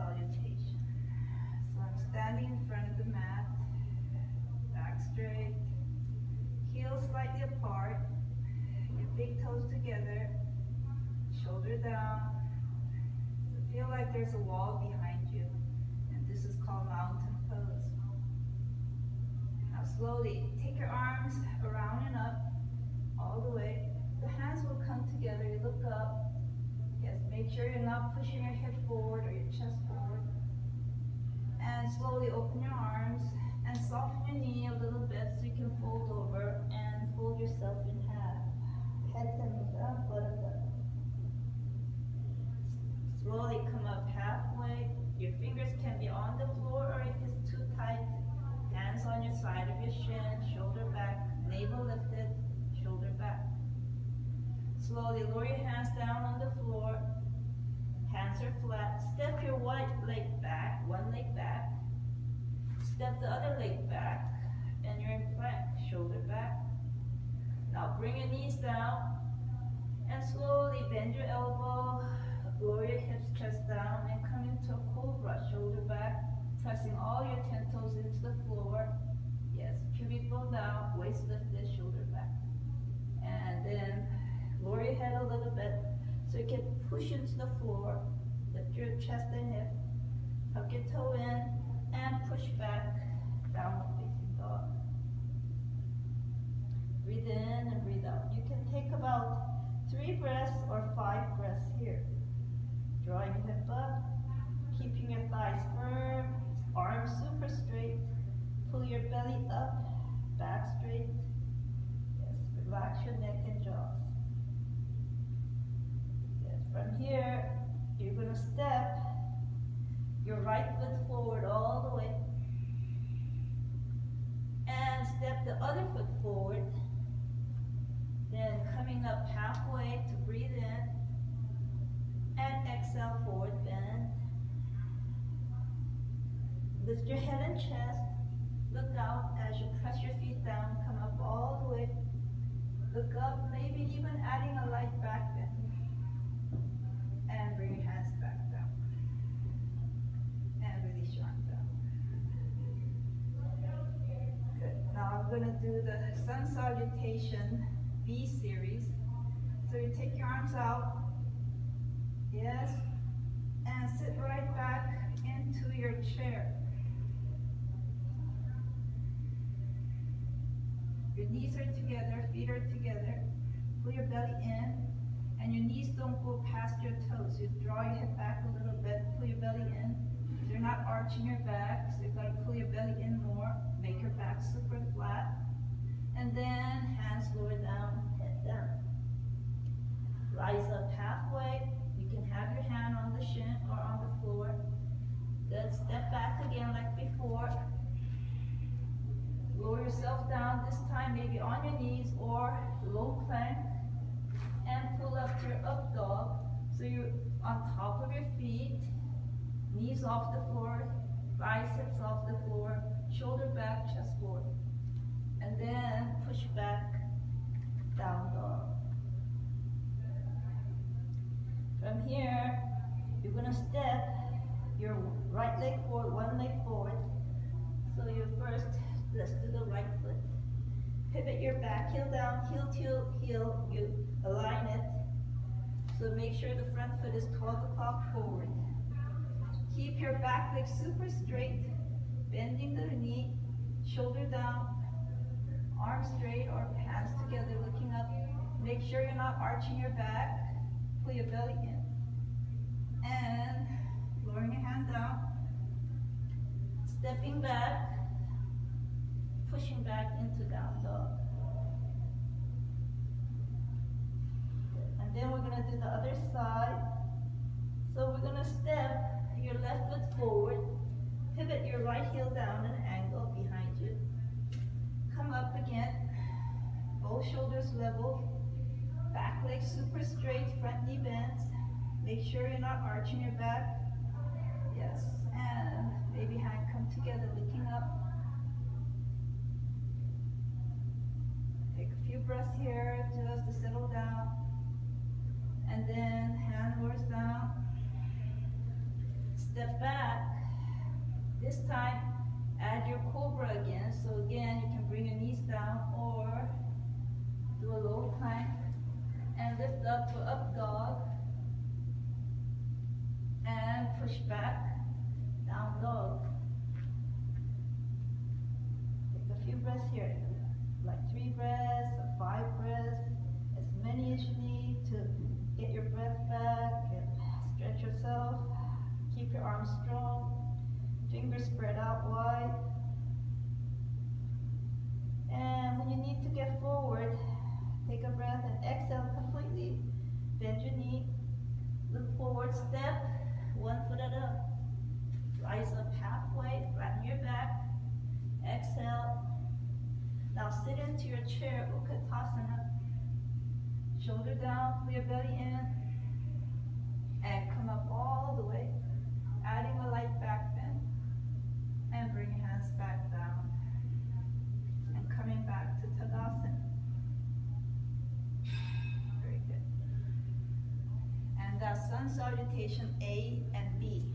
salutation. So I'm standing in front of the mat, back straight, heels slightly apart, your big toes together, shoulder down. So feel like there's a wall behind you, and this is called mountain pose. Now slowly take your arms around and up, all the way. The hands will come together, you look up. Yes, make sure you're not pushing your hip forward or your chest forward. And slowly open your arms and soften your knee a little bit so you can fold over and fold yourself in half. Head comes up, butt up. Slowly come up halfway. Your fingers can be on the floor, or if it's too tight, hands on your side of your shin, shoulder back, navel lifted, shoulder back. Slowly lower your hands down on the floor. Hands are flat. Step your one leg back. Step the other leg back, and you're in plank, shoulder back. Now bring your knees down, and slowly bend your elbow, lower your hips, chest down, and come into a cobra, shoulder back, pressing all your 10 toes into the floor. Yes, pubic bone down, waist lifted, shoulder back. And then lower your head a little bit so you can push into the floor. Lift your chest and hip. Tuck your toe in and push back. Downward facing dog. Breathe in and breathe out. You can take about 3 breaths or 5 breaths here. Drawing your hip up, keeping your thighs firm, arms super straight. Pull your belly up, back straight. Yes, relax your neck and jaws. From here, you're going to step your right foot forward all the way, and step the other foot forward, then coming up halfway to breathe in, and exhale, forward bend. Lift your head and chest, look out as you press your feet down, come up all the way, look up, maybe even adding a light back bend. And bring your hands back down. And release your arms down. Good. Now I'm going to do the Sun Salutation B series. So you take your arms out. Yes. And sit right back into your chair. Your knees are together, feet are together. Pull your belly in. And your knees don't go past your toes. You draw your head back a little bit, pull your belly in. So you're not arching your back, so you've got to pull your belly in more. Make your back super flat. And then hands lower down, head down. Rise up halfway. You can have your hand on the shin or on the floor. Good. Step back again like before. Lower yourself down, this time maybe on your knees or low plank. And pull up to your up dog, so you're on top of your feet, knees off the floor, biceps off the floor, shoulder back, chest forward. And then push back, down dog. From here, you're going to step your right leg forward, one leg forward. So you first, let's do the right foot. Pivot your back heel down, heel to heel, you align it. So make sure the front foot is 12 o'clock forward. Keep your back leg super straight, bending the knee, shoulder down, arms straight or hands together looking up. Make sure you're not arching your back. Pull your belly in. And lowering your hand down, stepping back, pushing back into down dog. And then we're going to do the other side. So we're going to step your left foot forward, pivot your right heel down an angle behind you. Come up again, both shoulders level, back leg super straight, front knee bends. Make sure you're not arching your back. Yes, and maybe hand come together, looking up. Take a few breaths here just to settle down. And then hand lowers down. Step back. Shoulder down, pull your belly in, and come up all the way, adding a light back bend, and bring your hands back down, and coming back to Tadasana. Very good. And that's Sun Salutation A and B.